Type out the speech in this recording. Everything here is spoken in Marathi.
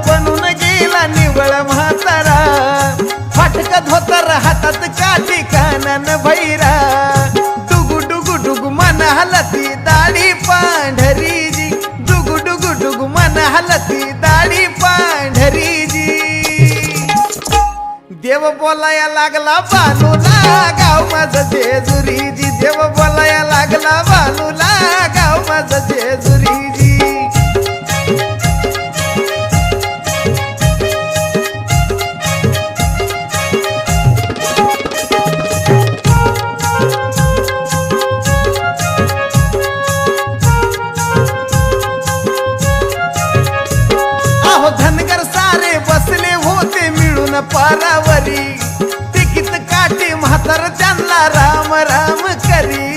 बनून गेला निवळ म्हातारा फाटक धोतर हातात काठी कानन भैरा डुगु डुगु डुगु मन हलती दाढी पांढरी जी डुगु डुगु डुगु मन हलती दाढी पांढरी जी देव बोलाया लागला बानूला गाव माझं जेजुरी जी देव बोलाया लागला बानूला गाव माझं जेजुरी जी अहो धनगर सारे बसले होते मिळून पारावरी तिकीट काठी म्हातार त्यांना राम राम करी